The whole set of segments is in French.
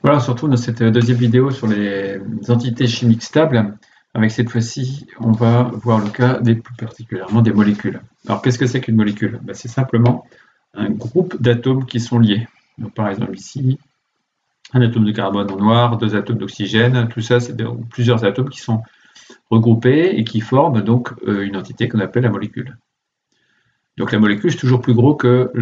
Voilà, on se retrouve dans cette deuxième vidéo sur les entités chimiques stables. Avec cette fois-ci, on va voir le cas plus particulièrement des molécules. Alors, qu'est-ce que c'est qu'une molécule? C'est simplement un groupe d'atomes qui sont liés. Donc, par exemple, ici, un atome de carbone en noir, deux atomes d'oxygène, tout ça, c'est plusieurs atomes qui sont regroupés et qui forment donc une entité qu'on appelle la molécule. Donc la molécule, c'est toujours plus gros que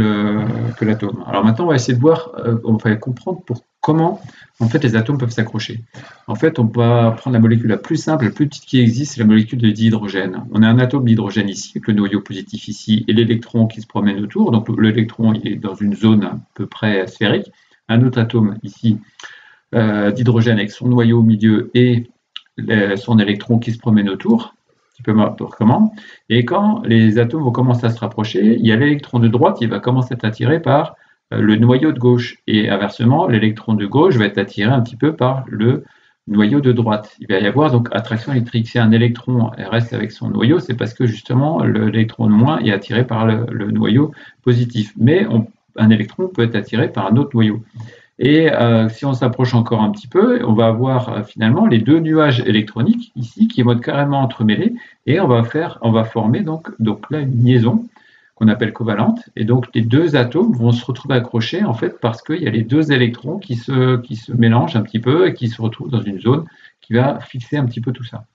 l'atome. Alors maintenant, on va essayer de voir, on va comprendre comment en fait les atomes peuvent s'accrocher. En fait, on va prendre la molécule la plus simple, la plus petite qui existe, c'est la molécule de dihydrogène. On a un atome d'hydrogène ici, avec le noyau positif ici, et l'électron qui se promène autour. Donc l'électron est dans une zone à peu près sphérique. Un autre atome ici d'hydrogène avec son noyau au milieu et son électron qui se promène autour. Comment. Et quand les atomes vont commencer à se rapprocher, il y a l'électron de droite qui va commencer à être attiré par le noyau de gauche. Et inversement, l'électron de gauche va être attiré un petit peu par le noyau de droite. Il va y avoir donc attraction électrique. Si un électron reste avec son noyau, c'est parce que justement l'électron de moins est attiré par le noyau positif. Mais un électron peut être attiré par un autre noyau. Et si on s'approche encore un petit peu, on va avoir finalement les deux nuages électroniques ici qui vont être carrément entremêlés et on va former donc là une liaison qu'on appelle covalente. Et donc les deux atomes vont se retrouver accrochés en fait parce qu'il y a les deux électrons qui se mélangent un petit peu et qui se retrouvent dans une zone qui va fixer un petit peu tout ça.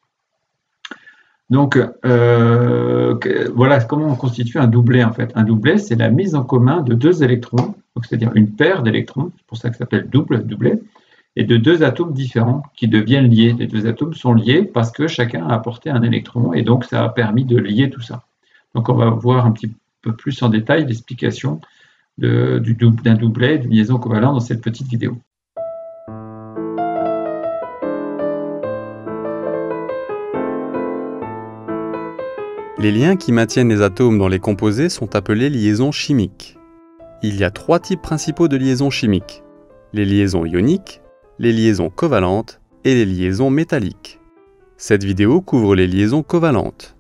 Donc voilà comment on constitue un doublet en fait. Un doublet, c'est la mise en commun de deux électrons, c'est-à-dire une paire d'électrons, c'est pour ça que ça s'appelle doublet, et de deux atomes différents qui deviennent liés. Les deux atomes sont liés parce que chacun a apporté un électron et donc ça a permis de lier tout ça. Donc on va voir un petit peu plus en détail l'explication d'un doublet, d'une liaison covalente dans cette petite vidéo. Les liens qui maintiennent les atomes dans les composés sont appelés liaisons chimiques. Il y a trois types principaux de liaisons chimiques: les liaisons ioniques, les liaisons covalentes et les liaisons métalliques. Cette vidéo couvre les liaisons covalentes.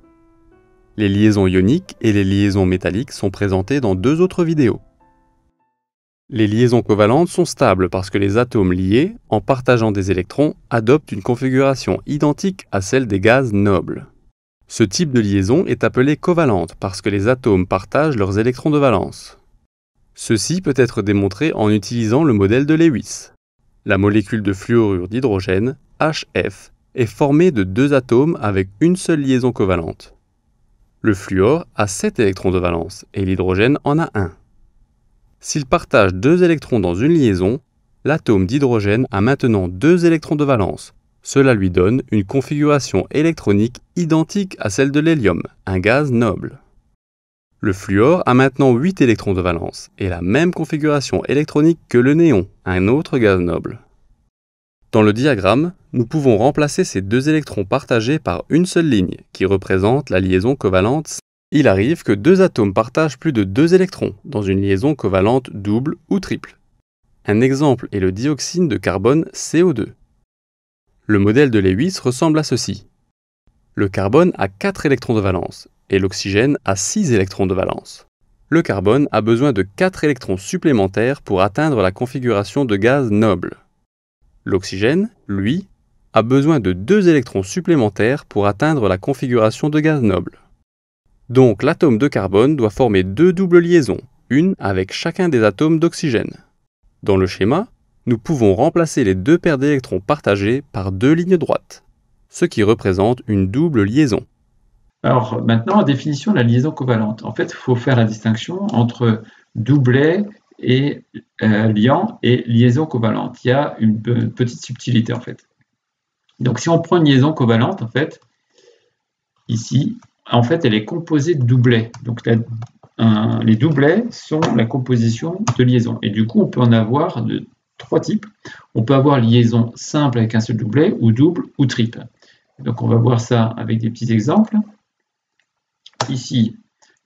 Les liaisons ioniques et les liaisons métalliques sont présentées dans deux autres vidéos. Les liaisons covalentes sont stables parce que les atomes liés, en partageant des électrons, adoptent une configuration identique à celle des gaz nobles. Ce type de liaison est appelé covalente parce que les atomes partagent leurs électrons de valence. Ceci peut être démontré en utilisant le modèle de Lewis. La molécule de fluorure d'hydrogène, HF, est formée de deux atomes avec une seule liaison covalente. Le fluor a 7 électrons de valence et l'hydrogène en a 1. S'ils partagent 2 électrons dans une liaison, l'atome d'hydrogène a maintenant 2 électrons de valence. Cela lui donne une configuration électronique identique à celle de l'hélium, un gaz noble. Le fluor a maintenant 8 électrons de valence et la même configuration électronique que le néon, un autre gaz noble. Dans le diagramme, nous pouvons remplacer ces 2 électrons partagés par une seule ligne, qui représente la liaison covalente. Il arrive que 2 atomes partagent plus de 2 électrons dans une liaison covalente double ou triple. Un exemple est le dioxyde de carbone CO2. Le modèle de Lewis ressemble à ceci. Le carbone a 4 électrons de valence et l'oxygène a 6 électrons de valence. Le carbone a besoin de 4 électrons supplémentaires pour atteindre la configuration de gaz noble. L'oxygène, lui, a besoin de 2 électrons supplémentaires pour atteindre la configuration de gaz noble. Donc l'atome de carbone doit former 2 doubles liaisons, une avec chacun des atomes d'oxygène. Dans le schéma, nous pouvons remplacer les 2 paires d'électrons partagés par 2 lignes droites, ce qui représente une double liaison. Alors maintenant, la définition de la liaison covalente. En fait, il faut faire la distinction entre doublet et liant et liaison covalente. Il y a une petite subtilité en fait. Donc si on prend une liaison covalente, en fait, ici, en fait, elle est composée de doublets. Donc les doublets sont la composition de liaisons. Et du coup, on peut en avoir de 3 types. On peut avoir liaison simple avec un seul doublet, ou double, ou triple. Donc on va voir ça avec des petits exemples. Ici,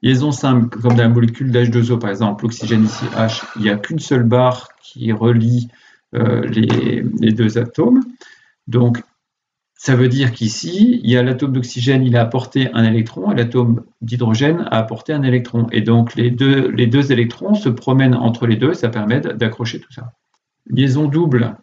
liaison simple, comme dans la molécule d'H2O par exemple, l'oxygène ici H, il n'y a qu'une seule barre qui relie les deux atomes. Donc ça veut dire qu'ici, il y a l'atome d'oxygène, il a apporté un électron, et l'atome d'hydrogène a apporté un électron. Et donc les deux électrons se promènent entre les deux, ça permet d'accrocher tout ça. Liaison double,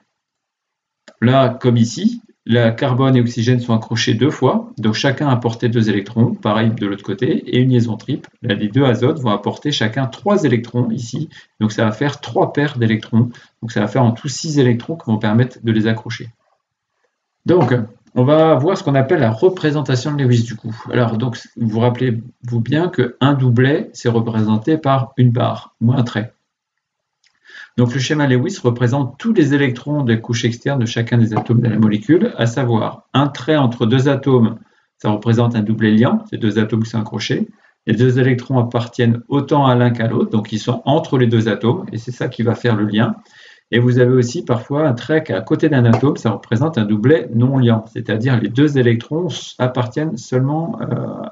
là, comme ici, la carbone et oxygène sont accrochés 2 fois, donc chacun a apporté 2 électrons, pareil de l'autre côté, et une liaison triple. Là, les 2 azotes vont apporter chacun 3 électrons ici, donc ça va faire 3 paires d'électrons, donc ça va faire en tout 6 électrons qui vont permettre de les accrocher. Donc, on va voir ce qu'on appelle la représentation de Lewis du coup. Alors, donc, vous rappelez-vous bien qu'un doublet, c'est représenté par une barre ou un trait. Donc le schéma Lewis représente tous les électrons des couches externes de chacun des atomes de la molécule, à savoir un trait entre 2 atomes, ça représente un doublet liant, c'est 2 atomes qui sont accrochés. Les 2 électrons appartiennent autant à l'un qu'à l'autre, donc ils sont entre les 2 atomes, et c'est ça qui va faire le lien. Et vous avez aussi parfois un trait qui est à côté d'un atome, ça représente un doublet non liant, c'est-à-dire les 2 électrons appartiennent seulement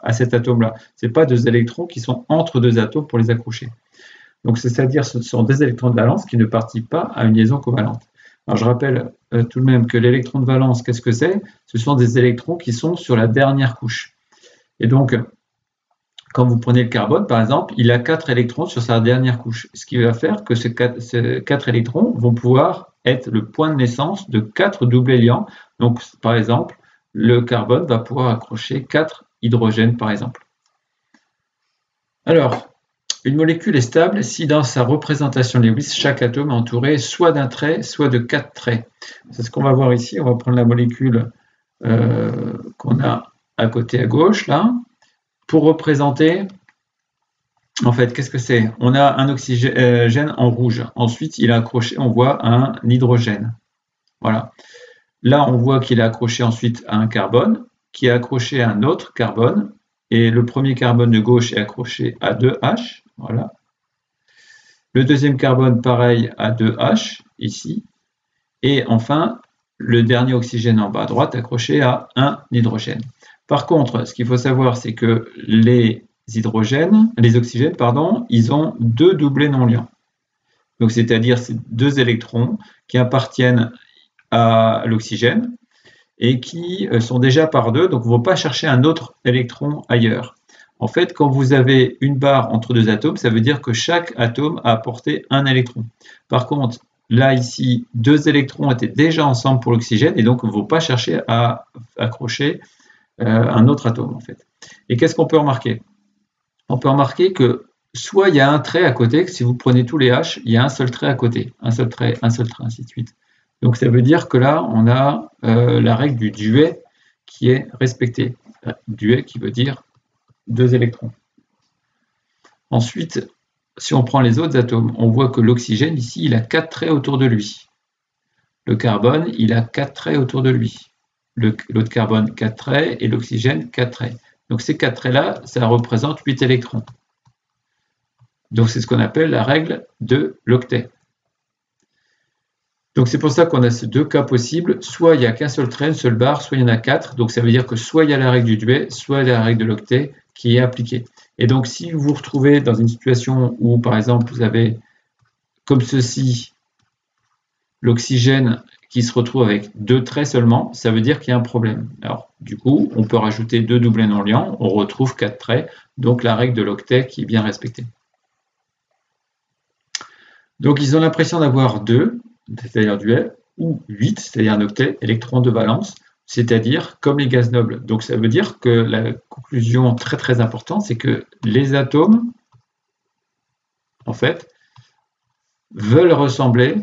à cet atome-là. Ce n'est pas 2 électrons qui sont entre 2 atomes pour les accrocher. Donc, c'est-à-dire ce sont des électrons de valence qui ne participent pas à une liaison covalente. Alors, je rappelle tout de même que l'électron de valence, qu'est-ce que c'est? Ce sont des électrons qui sont sur la dernière couche. Et donc, quand vous prenez le carbone, par exemple, il a 4 électrons sur sa dernière couche. Ce qui va faire que ces 4 électrons vont pouvoir être le point de naissance de 4 doublets liants. Donc, par exemple, le carbone va pouvoir accrocher 4 hydrogènes, par exemple. Alors, une molécule est stable si dans sa représentation Lewis, chaque atome est entouré soit d'un trait, soit de 4 traits. C'est ce qu'on va voir ici. On va prendre la molécule qu'on a à côté à gauche, là, pour représenter, en fait, qu'est-ce que c'est? On a un oxygène en rouge. Ensuite, il est accroché, on voit un hydrogène. Voilà. Là, on voit qu'il est accroché ensuite à un carbone, qui est accroché à un autre carbone, et le premier carbone de gauche est accroché à 2H. Voilà. Le deuxième carbone, pareil, à 2H, ici. Et enfin, le dernier oxygène en bas à droite, accroché à un hydrogène. Par contre, ce qu'il faut savoir, c'est que les oxygènes, pardon, ils ont 2 doublets non liants. Donc, c'est-à-dire ces 2 électrons qui appartiennent à l'oxygène et qui sont déjà par 2, donc on ne va pas chercher un autre électron ailleurs. En fait, quand vous avez une barre entre 2 atomes, ça veut dire que chaque atome a apporté un électron. Par contre, là, ici, 2 électrons étaient déjà ensemble pour l'oxygène, et donc on ne va pas chercher à accrocher un autre atome, en fait. Et qu'est-ce qu'on peut remarquer? On peut remarquer que soit il y a un trait à côté, que si vous prenez tous les H, il y a un seul trait à côté, un seul trait, ainsi de suite. Donc ça veut dire que là, on a la règle du duet qui est respectée. Duet qui veut dire 2 électrons. Ensuite, si on prend les autres atomes, on voit que l'oxygène, ici, il a 4 traits autour de lui. Le carbone, il a 4 traits autour de lui. L'autre carbone, 4 traits, et l'oxygène, 4 traits. Donc ces 4 traits-là, ça représente 8 électrons. Donc c'est ce qu'on appelle la règle de l'octet. Donc c'est pour ça qu'on a ces 2 cas possibles. Soit il n'y a qu'un seul trait, une seule barre, soit il y en a 4. Donc ça veut dire que soit il y a la règle du duet, soit il y a la règle de l'octet qui est appliquée. Et donc si vous vous retrouvez dans une situation où, par exemple, vous avez comme ceci l'oxygène qui se retrouve avec 2 traits seulement, ça veut dire qu'il y a un problème. Alors du coup, on peut rajouter 2 doublets non liants, on retrouve 4 traits, donc la règle de l'octet qui est bien respectée. Donc ils ont l'impression d'avoir 2, c'est-à-dire duel, ou 8, c'est-à-dire un octet, électrons de valence, c'est-à-dire comme les gaz nobles. Donc ça veut dire que la conclusion très très importante, c'est que les atomes, en fait, veulent ressembler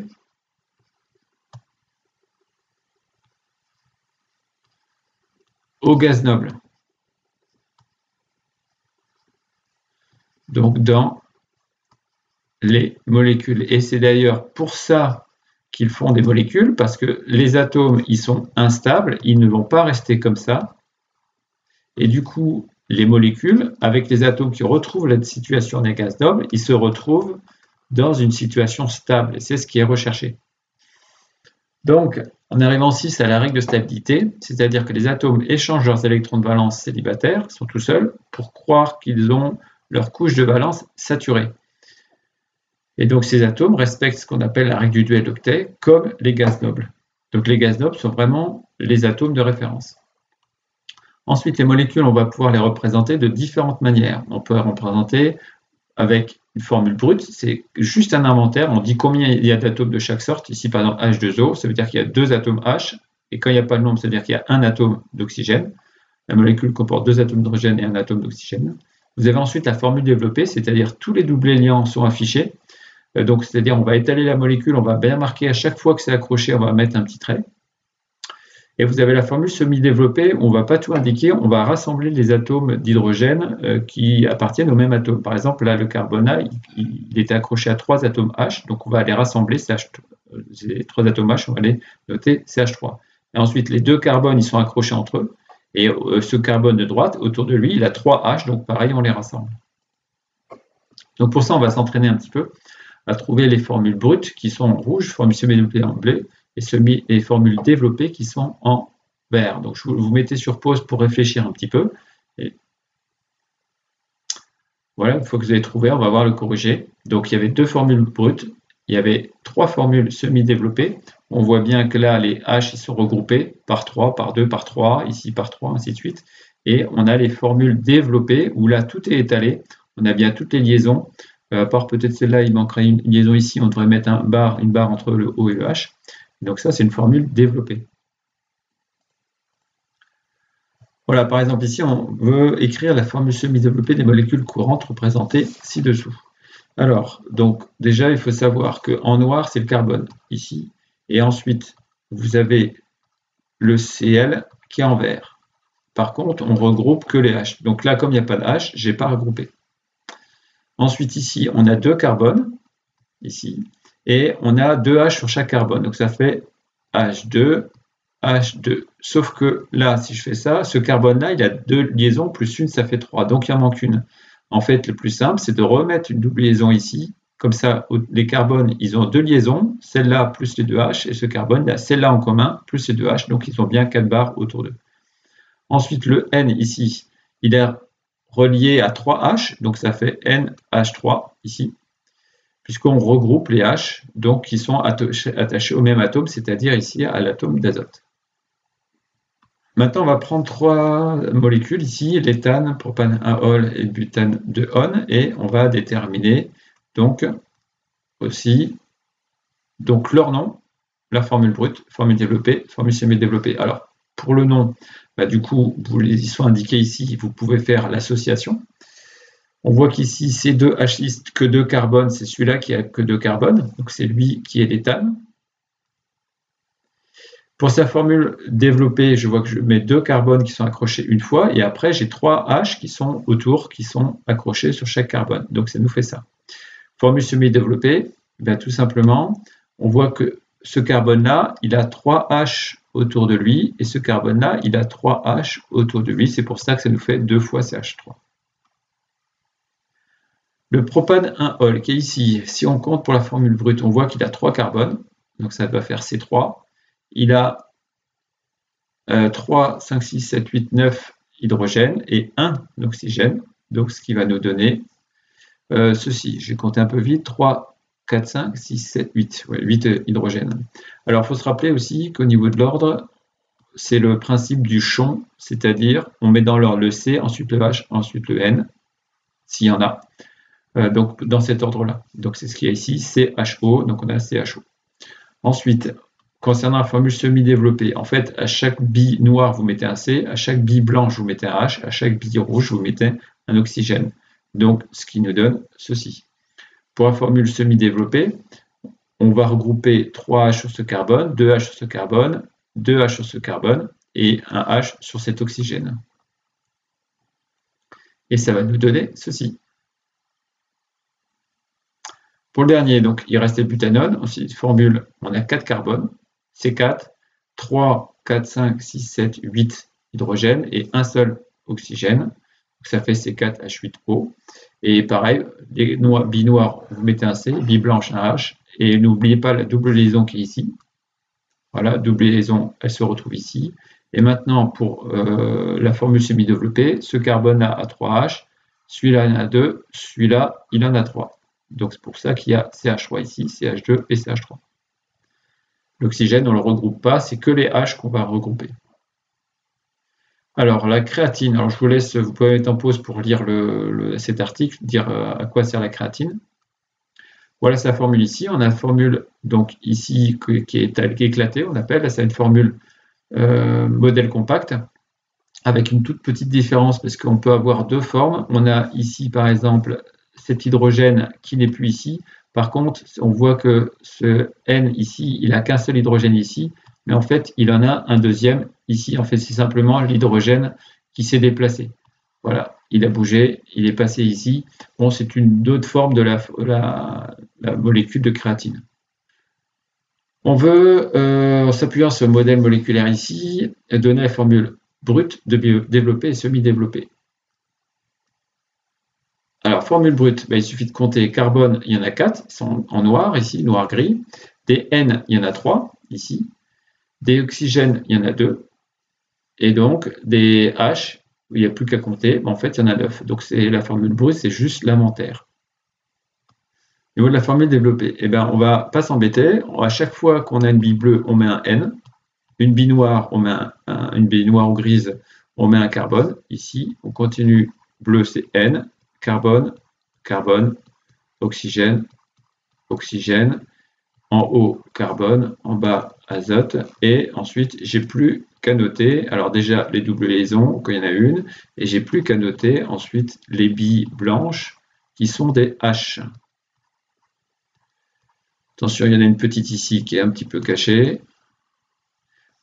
aux gaz nobles. Donc dans les molécules. Et c'est d'ailleurs pour ça qu'ils font des molécules, parce que les atomes, ils sont instables, ils ne vont pas rester comme ça. Et du coup, les molécules, avec les atomes qui retrouvent la situation des gaz nobles, ils se retrouvent dans une situation stable. Et c'est ce qui est recherché. Donc, en arrivant ici à la règle de stabilité, c'est-à-dire que les atomes échangent leurs électrons de valence célibataires, sont tout seuls, pour croire qu'ils ont leur couche de valence saturée. Et donc ces atomes respectent ce qu'on appelle la règle du duel d'octet, comme les gaz nobles. Donc les gaz nobles sont vraiment les atomes de référence. Ensuite, les molécules, on va pouvoir les représenter de différentes manières. On peut les représenter avec une formule brute, c'est juste un inventaire, on dit combien il y a d'atomes de chaque sorte. Ici, par exemple, H2O, ça veut dire qu'il y a 2 atomes H, et quand il n'y a pas le nombre, ça veut dire qu'il y a un atome d'oxygène. La molécule comporte 2 atomes d'hydrogène et un atome d'oxygène. Vous avez ensuite la formule développée, c'est-à-dire tous les doublés liants sont affichés. Donc, c'est-à-dire on va étaler la molécule, on va bien marquer à chaque fois que c'est accroché, on va mettre un petit trait. Et vous avez la formule semi-développée, on ne va pas tout indiquer, on va rassembler les atomes d'hydrogène qui appartiennent au même atome. Par exemple, là, le carbone A, il était accroché à 3 atomes H, donc on va les rassembler, les 3 atomes H, on va les noter CH3. Et ensuite, les 2 carbones, ils sont accrochés entre eux, et ce carbone de droite, autour de lui, il a 3 H, donc pareil, on les rassemble. Donc pour ça, on va s'entraîner un petit peu à trouver les formules brutes qui sont en rouge, formules semi-développées en bleu, et les formules développées qui sont en vert. Donc je vous mettez sur pause pour réfléchir un petit peu. Et voilà, une fois que vous avez trouvé, on va voir le corrigé. Donc il y avait 2 formules brutes, il y avait 3 formules semi-développées. On voit bien que là, les H ils sont regroupés par 3, par 2, par 3, ici par 3, ainsi de suite. Et on a les formules développées, où là, tout est étalé. On a bien toutes les liaisons. À part peut-être celle-là, il manquerait une liaison ici. On devrait mettre une barre entre le O et le H. Donc ça, c'est une formule développée. Voilà, par exemple, ici, on veut écrire la formule semi-développée des molécules courantes représentées ci-dessous. Alors, donc déjà, il faut savoir qu'en noir, c'est le carbone, ici. Et ensuite, vous avez le Cl qui est en vert. Par contre, on regroupe que les H. Donc là, comme il n'y a pas de H, je n'ai pas regroupé. Ensuite, ici, on a 2 carbones, ici, et on a 2 H sur chaque carbone. Donc ça fait H2, H2. Sauf que là, si je fais ça, ce carbone-là, il a 2 liaisons, plus une, ça fait 3. Donc il en manque une. En fait, le plus simple, c'est de remettre une double liaison ici. Comme ça, les carbones, ils ont 2 liaisons, celle-là plus les 2 H, et ce carbone, il a celle-là en commun, plus les 2 H, donc ils ont bien 4 barres autour d'eux. Ensuite, le N ici, il est relié à 3 H, donc ça fait NH3 ici, puisqu'on regroupe les H, donc qui sont attachés au même atome, c'est-à-dire ici à l'atome d'azote. Maintenant, on va prendre 3 molécules ici, l'éthane, propane 1-ol et butane 2-on, et on va déterminer donc aussi donc leur nom, la formule brute, formule développée, formule semi-développée. Alors, pour le nom, du coup, ils sont indiqués ici, vous pouvez faire l'association. On voit qu'ici, c'est 2 H6 que 2 carbones, c'est celui-là qui a que 2 carbones, donc c'est lui qui est l'éthane. Pour sa formule développée, je vois que je mets 2 carbones qui sont accrochés une fois, et après j'ai 3 H qui sont autour, qui sont accrochés sur chaque carbone. Donc ça nous fait ça. Formule semi-développée, tout simplement, on voit que ce carbone-là, il a 3 H autour de lui, et ce carbone-là, il a 3 H autour de lui. C'est pour ça que ça nous fait 2 fois CH3. Le propane 1-ol qui est ici, si on compte pour la formule brute, on voit qu'il a 3 carbones, donc ça va faire C3. Il a 3, 5, 6, 7, 8, 9 hydrogènes et 1 oxygène, donc ce qui va nous donner ceci. Je vais compter un peu vite, 3, 4, 5, 6, 7, 8. Ouais, 8 hydrogènes. Alors, il faut se rappeler aussi qu'au niveau de l'ordre, c'est le principe du chon, c'est-à-dire on met dans l'ordre le C, ensuite le H, ensuite le N, s'il y en a. Donc, dans cet ordre-là. Donc, c'est ce qu'il y a ici, CHO, donc on a CHO. Ensuite, concernant la formule semi-développée, en fait, à chaque bille noire, vous mettez un C, à chaque bille blanche, vous mettez un H, à chaque bille rouge, vous mettez un oxygène. Donc, ce qui nous donne ceci. Pour la formule semi-développée, on va regrouper 3 H sur ce carbone, 2 H sur ce carbone, 2 H sur ce carbone et un H sur cet oxygène. Et ça va nous donner ceci. Pour le dernier, donc, il restait le butanone. Ensuite, formule, on a 4 carbones, C4, 3, 4, 5, 6, 7, 8 hydrogènes et un seul oxygène. Donc, ça fait C4H8O. Et pareil, les billes noires, vous mettez un C, billes blanches, un H. Et n'oubliez pas la double liaison qui est ici. Voilà, double liaison, elle se retrouve ici. Et maintenant, pour la formule semi-développée, ce carbone-là a 3 H, celui-là en a 2, celui-là, il en a 3. Donc c'est pour ça qu'il y a CH3 ici, CH2 et CH3. L'oxygène, on ne le regroupe pas, c'est que les H qu'on va regrouper. Alors, la créatine, alors je vous laisse, vous pouvez mettre en pause pour lire cet article, dire à quoi sert la créatine. Voilà sa formule ici. On a la formule donc ici qui est éclatée, on appelle. Là, c'est une formule modèle compact avec une toute petite différence parce qu'on peut avoir deux formes. On a ici par exemple cet hydrogène qui n'est plus ici. Par contre, on voit que ce N ici, il n'a qu'un seul hydrogène ici, mais en fait, il en a un deuxième ici. En fait, c'est simplement l'hydrogène qui s'est déplacé. Voilà, il a bougé, il est passé ici. Bon, c'est une autre forme de la molécule de créatine. On veut, en s'appuyant sur le modèle moléculaire ici, donner la formule brute, développée et semi-développée. Alors, formule brute, il suffit de compter carbone, il y en a 4, ils sont en noir ici, noir-gris. Des N, il y en a 3 ici. Des oxygènes, il y en a 2. Et donc, des H, où il n'y a plus qu'à compter, en fait, il y en a 9. Donc, c'est la formule brute, c'est juste l'inventaire. Au niveau de la formule développée, on ne va pas s'embêter. À chaque fois qu'on a une bille bleue, on met un N. Une bille noire, on met une bille noire ou grise, on met un carbone. Ici, on continue. Bleu, c'est N. Carbone, carbone, oxygène, oxygène. En haut, carbone. En bas, azote. Et ensuite, j'ai plus qu'à noter. Alors déjà, les doubles liaisons, quand il y en a une. Et j'ai plus qu'à noter ensuite les billes blanches qui sont des H. Attention, il y en a une petite ici qui est un petit peu cachée.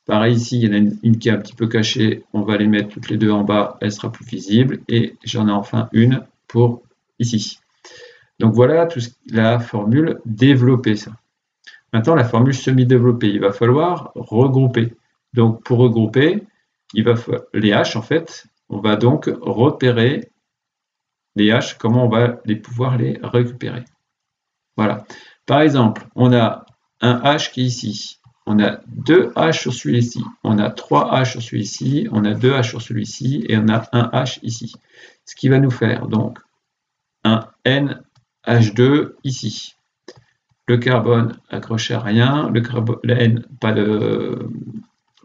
Pareil ici, il y en a une qui est un petit peu cachée. On va les mettre toutes les deux en bas, elle sera plus visible. Et j'en ai enfin une pour ici. Donc voilà la formule développée. Ça. Maintenant, la formule semi-développée, il va falloir regrouper. Donc pour regrouper, les H en fait, on va donc repérer les H, comment on va pouvoir les récupérer. Voilà. Par exemple, on a un H qui est ici. On a 2 H sur celui-ci. On a 3 H sur celui-ci. On a 2 H sur celui-ci. Et on a un H ici. Ce qui va nous faire donc un NH2 ici. Le carbone accroché à rien. Le N, pas de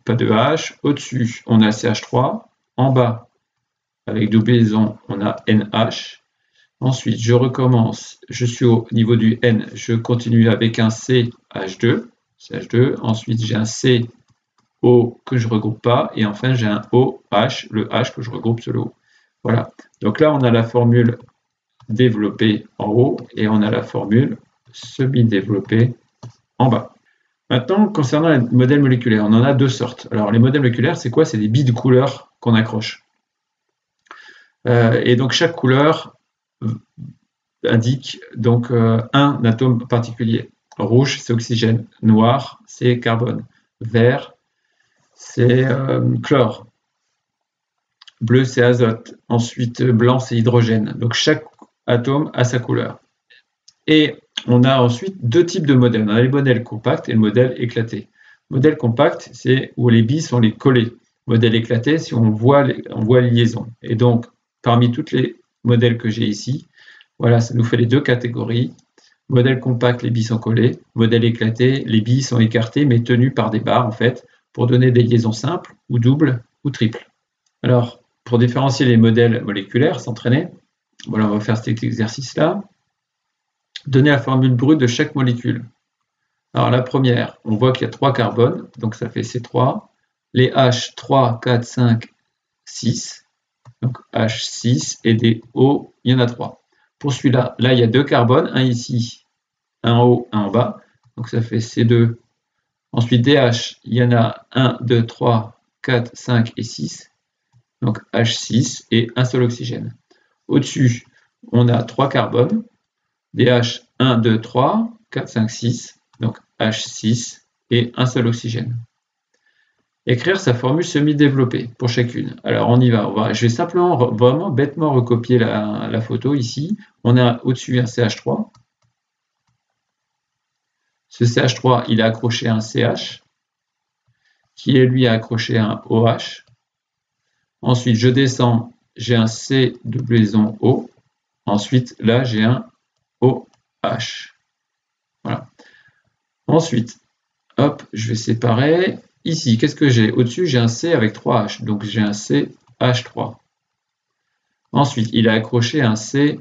H. Au-dessus, on a CH3. En bas, avec double liaison, on a NH. Ensuite, je recommence, je suis au niveau du N, je continue avec un CH2, ensuite j'ai un CO que je ne regroupe pas, et enfin j'ai un OH, le H que je regroupe sur le haut. Voilà, donc là on a la formule développée en haut, et on a la formule semi-développée en bas. Maintenant, concernant les modèles moléculaires, on en a deux sortes. Alors les modèles moléculaires, c'est quoi? C'est des billes de couleur qu'on accroche. Et donc chaque couleur indique donc un atome particulier. Rouge, c'est oxygène. Noir, c'est carbone. Vert, c'est chlore. Bleu, c'est azote. Ensuite, blanc, c'est hydrogène. Donc chaque atome a sa couleur. Et on a ensuite deux types de modèles. On a les modèles compacts et le modèle éclaté. Modèle compact, c'est où les billes sont les collées. Modèle éclaté, c'est où on voit les liaisons. Et donc, parmi tous les modèles que j'ai ici, voilà, ça nous fait les deux catégories. Modèle compact, les billes sont collées. Modèle éclaté, les billes sont écartées mais tenues par des barres en fait, pour donner des liaisons simples ou doubles ou triples. Alors, pour différencier les modèles moléculaires, s'entraîner, voilà, on va faire cet exercice-là. Donner la formule brute de chaque molécule. Alors la première, on voit qu'il y a 3 carbones, donc ça fait C3. Les H, 3, 4, 5, 6. Donc H6 et des O, il y en a 3. Pour celui-là, là il y a 2 carbones, un ici, un en haut, un en bas. Donc ça fait C2. Ensuite des H, il y en a 1, 2, 3, 4, 5 et 6. Donc H6 et un seul oxygène. Au-dessus, on a 3 carbones. Des H, 1, 2, 3, 4, 5, 6. Donc H6 et un seul oxygène. Écrire sa formule semi-développée pour chacune. Alors on y va. Je vais simplement, vraiment bêtement recopier la photo ici. On a au-dessus un CH3. Ce CH3, il a accroché un CH, qui est lui a accroché un OH. Ensuite, je descends, j'ai un C double liaison O. Ensuite, là, j'ai un OH. Voilà. Ensuite, hop, je vais séparer. ici, qu'est-ce que j'ai? Au-dessus, j'ai un C avec 3 H, donc j'ai un CH3. Ensuite, il a accroché un CH2,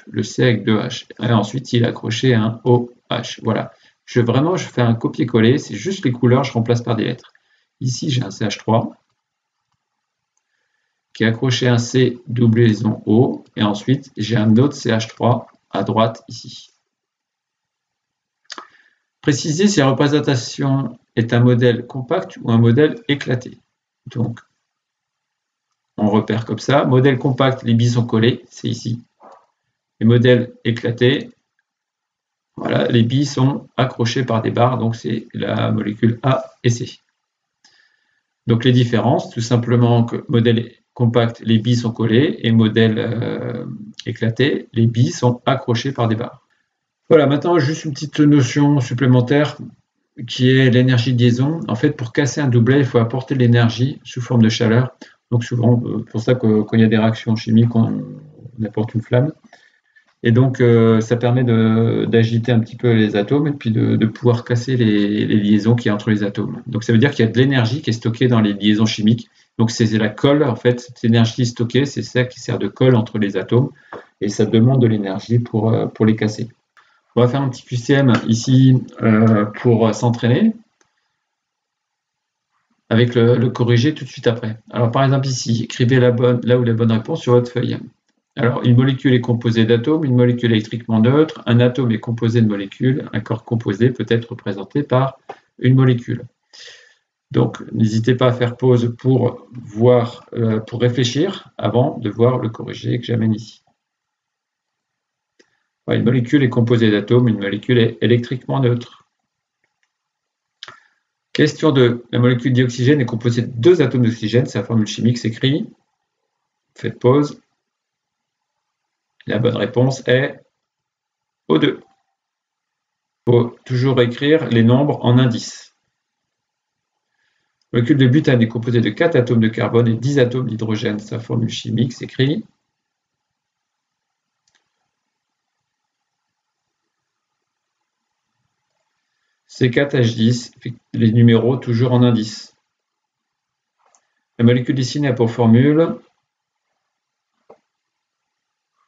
le C avec 2 H. Et ensuite, il a accroché un OH. Voilà. Je fais un copier-coller, c'est juste les couleurs, je remplace par des lettres. Ici, j'ai un CH3 qui est accroché à un C double liaison O, et ensuite j'ai un autre CH3 à droite ici. Préciser si la représentation est un modèle compact ou un modèle éclaté. Donc, on repère comme ça. Modèle compact, les billes sont collées, c'est ici. Les modèles éclatés, voilà, les billes sont accrochées par des barres, donc c'est la molécule A et C. Donc les différences, tout simplement que modèle compact, les billes sont collées, et modèle éclaté, les billes sont accrochées par des barres. Voilà, maintenant juste une petite notion supplémentaire qui est l'énergie de liaison. En fait, pour casser un doublet, il faut apporter de l'énergie sous forme de chaleur. Donc souvent, pour ça que quand il y a des réactions chimiques, on apporte une flamme. Et donc, ça permet d'agiter un petit peu les atomes et puis de pouvoir casser les liaisons qu'il y a entre les atomes. Donc, ça veut dire qu'il y a de l'énergie qui est stockée dans les liaisons chimiques. Donc, c'est la colle, en fait, cette énergie stockée, c'est ça qui sert de colle entre les atomes. Et ça demande de l'énergie pour les casser. On va faire un petit QCM ici pour s'entraîner avec le corrigé tout de suite après. Alors, par exemple, ici, écrivez là où la bonne réponse sur votre feuille. Alors, une molécule est composée d'atomes, une molécule est électriquement neutre, un atome est composé de molécules, un corps composé peut être représenté par une molécule. Donc, n'hésitez pas à faire pause pour voir, pour réfléchir avant de voir le corrigé que j'amène ici. Voilà, une molécule est composée d'atomes, une molécule est électriquement neutre. Question 2. La molécule dioxygène est composée de 2 atomes d'oxygène, sa formule chimique s'écrit. Faites pause. La bonne réponse est O2. Il faut toujours écrire les nombres en indices. La molécule de butane est composée de 4 atomes de carbone et 10 atomes d'hydrogène. Sa formule chimique s'écrit C4H10, les numéros toujours en indices. La molécule d'ici a pour formule.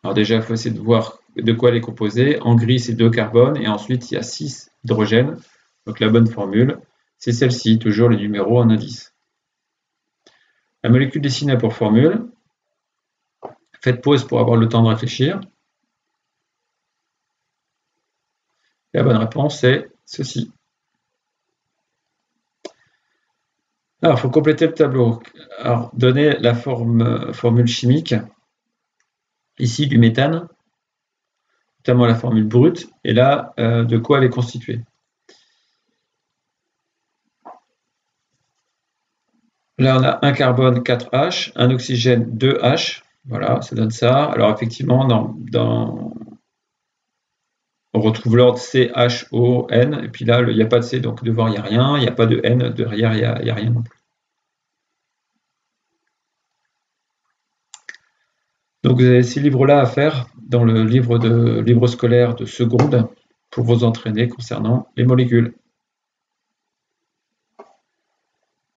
Alors déjà, il faut essayer de voir de quoi elle est composée. En gris, c'est 2 carbones et ensuite, il y a 6 hydrogènes. Donc la bonne formule, c'est celle-ci, toujours les numéros en indice. La molécule d'ici a pour formule. Faites pause pour avoir le temps de réfléchir. La bonne réponse, c'est ceci. Alors, il faut compléter le tableau. Alors, donner la formule chimique, ici du méthane, notamment la formule brute, et là, de quoi elle est constituée. Là, on a un carbone 4H, un oxygène 2H, voilà, ça donne ça. Alors, effectivement, on retrouve l'ordre CHON, et puis là, il n'y a pas de C, donc devant, il n'y a rien, il n'y a pas de N, derrière, il n'y a rien non plus. Donc vous avez ces livres-là à faire dans le livre scolaire de seconde pour vous entraîner concernant les molécules.